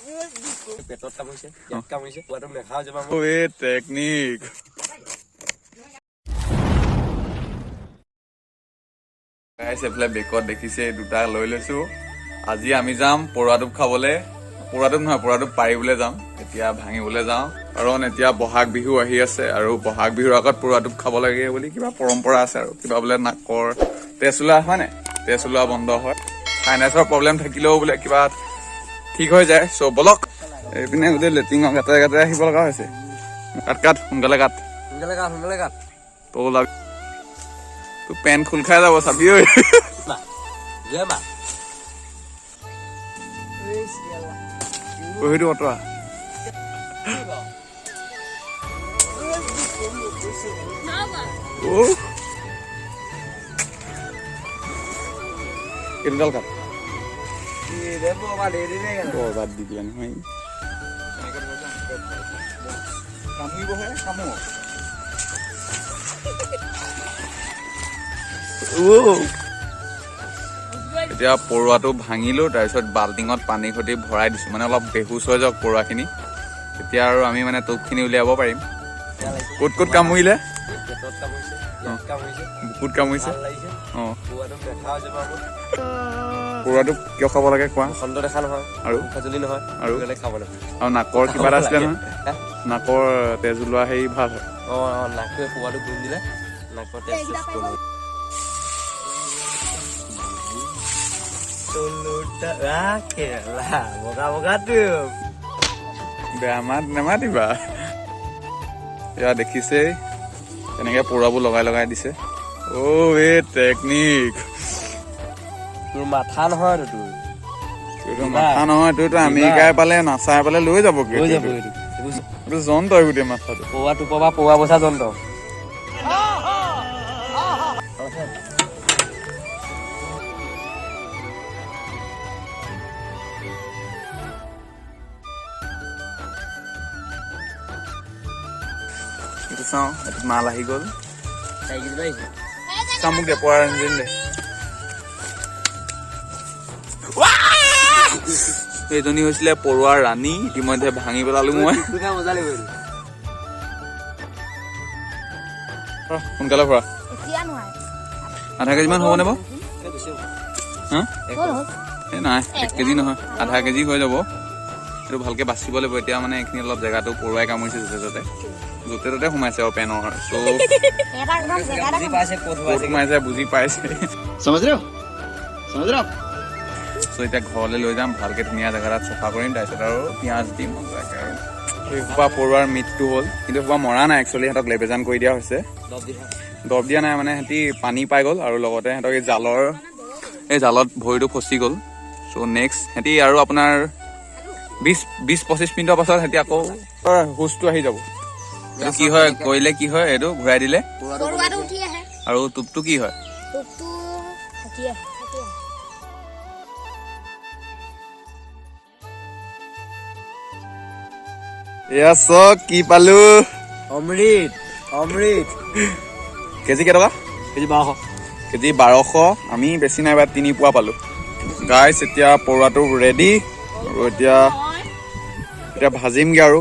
পেটত কামুৰিছে, ইয়াত কামুৰিছে, পোৱাটো নেখাও যাবা টেকনিক। এইফালে বেকত দেখিছে দুটা লৈ লৈছো। আজি আমি যাম পৰুৱা টোপ খাবলৈ। পৰুৱা টোপ নহয়, পৰুৱা টোপ পাৰিবলৈ যাম। এতিয়া ভাঙিবলৈ যাওঁ, কাৰণ এতিয়া বহাগ বিহু আহি আছে আৰু বহাগ বিহুৰ আগত পৰুৱা টোপ খাব লাগে বুলি কিবা পৰম্পৰা আছে আৰু কিবা বোলে নাকৰ তেজ ওলোৱা হয় নাই, তেজ ওলোৱা বন্ধ হয়, সাইনাছৰ প্ৰব্লেম থাকিলেও বোলে কিবা ঠিক হৈ যায়। চ' বলক এইপিনে গোটেই লেট্ৰিনৰ গাতে গাতে আহিব লগা হৈছে। কাট সোনকালে কাট, সোনকালে কাট। তই ওলাবি, তোৰ পেণ্ট খোল খাই যাব চাবি ঐ। সেইটো অতৰা কেইডাল কাট বৰবাদ দি দিয়া নহয়। কামুৰিবহে কামোৰ। এতিয়া পৰুৱাটো ভাঙিলো, তাৰপিছত বাল্টিঙত পানী সৈতে ভৰাই দিছো, মানে অলপ বেহুচ হৈ যাওক পৰুৱাখিনি। এতিয়া আৰু আমি মানে টোপখিনি উলিয়াব পাৰিম। ক'ত ক'ত কামুৰিলে? বুকুত কামুৰিছে। পৰুৱাটো কিয় খাব লাগে কোৱা? খণ্ড দেখা নহয় আৰু খাজলি নহয় আৰু খাব লাগে। আৰু নাকৰ কিবা এটা আছিলে নহয়, নাকৰ তেজ ওলোৱা হেৰি ভাল হয়। নাকটোৱে পৰুৱাটো গুণ দিলে নাকৰ তেজ বেয়া মাত নেমাতিবা। এয়া দেখিছেই তেনেকে পৰুৱাবোৰ লগাই লগাই দিছে। এই টেকনিক। তোৰ মাথা নহয়, তোৰতো মাথা নহয়, তোৰতো আমেৰিকাই পালে নাচাই পালে লৈ যাব এইটো যন্ত্ৰ গোটেই মাথাটো। পৰুৱা টোপৰ পৰা পৰুৱা বচা যন্ত্ৰ। এইটো চাওঁ, এইটো মাল আহি গ'ল। চাওঁ মোক দে পৰুৱাৰ ইঞ্জিন দে। এইজনী হৈছিলে পৰুৱাৰ ৰাণী, ইতিমধ্যে ভাঙি পেলালো মই। সোনকালে ভৰা, আধা কেজি মান হ'বনে বাৰু? এই নাই 1 কেজি নহয়, আধা কেজি হৈ যাব। এইটো ভালকে বাচিব লাগিব। এতিয়া মানে এইখিনি অলপ জেগাটো পৰুৱাই কামুৰিছে য'তে ত'তে সোমাইছে আৰু পেনৰ। ক'ত সোমাইছে বুজি পাইছে। এতিয়া ঘৰলৈ লৈ যাম, ভালকে ধুনীয়া জেগা এটাত চফা কৰিম, তাৰপিছত আৰু পিঁয়াজ দিম মজাকে। আৰু এইসোপা পৰুৱাৰ মৃত্যু হ'ল, কিন্তু এইসোপা মৰা নাই একচুৱেলি, সিহঁতক লেবেজান কৰি দিয়া হৈছে। দৰৱ দিয়া নাই, মানে সিহঁতি পানী পাই গ'ল আৰু লগতে সিহঁতক এই জালত ভৰিটো ফচি গ'ল। চ' নেক্সট সিহঁতি আৰু আপোনাৰ 20-25 মিনিটৰ পাছত সিহঁতি আকৌ হুচটো আহি যাব। এইটো কি হয় কৰিলে কি হয়, এইটো ঘূৰাই দিলে আৰু টোপটো কি হয়? এয়া চক কি পালো, অমৃত। কেজি কেইটকা? কেজি 1200। কেজি 1200। আমি বেছি নাই বা 3 পোৱা পালো। গাইছ এতিয়া পৰুৱাটো ৰেডি আৰু এতিয়া ভাজিমগে আৰু।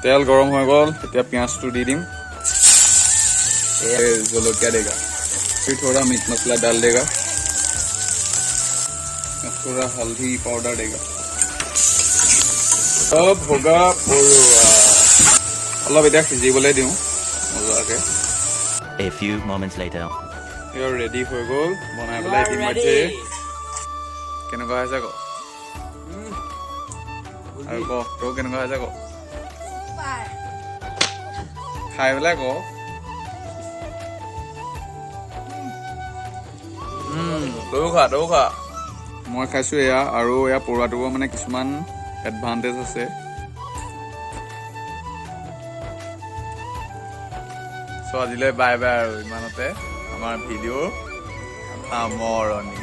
তেল গৰম হৈ গ'ল, এতিয়া পিঁয়াজটো দি দিম। জলকীয়া देगा, फिर थोड़ा मीट मसाला डाल देगा, थोड़ा हल्दी पाउडर देगा। अब होगा परुवा। অলপ এতিয়া সিজিবলৈ দিওঁ মজাকে। A few moments later. এয়া ৰেডি হৈ গ'ল, বনাই পেলাই ইতিমধ্যে। কেনেকুৱা হৈছে ক? আৰু ক তোৰ কেনেকুৱা হৈছে ক? খাই পেলাই ক। তয়ো খা। মই খাইছো এয়া, আৰু এয়া পৰুৱাটোৰ মানে কিছুমান এডভান্টেজ আছে। চ' আজিলৈ বাই বাই, আৰু ইমানতে আমাৰ ভিডিঅ' সামৰণি।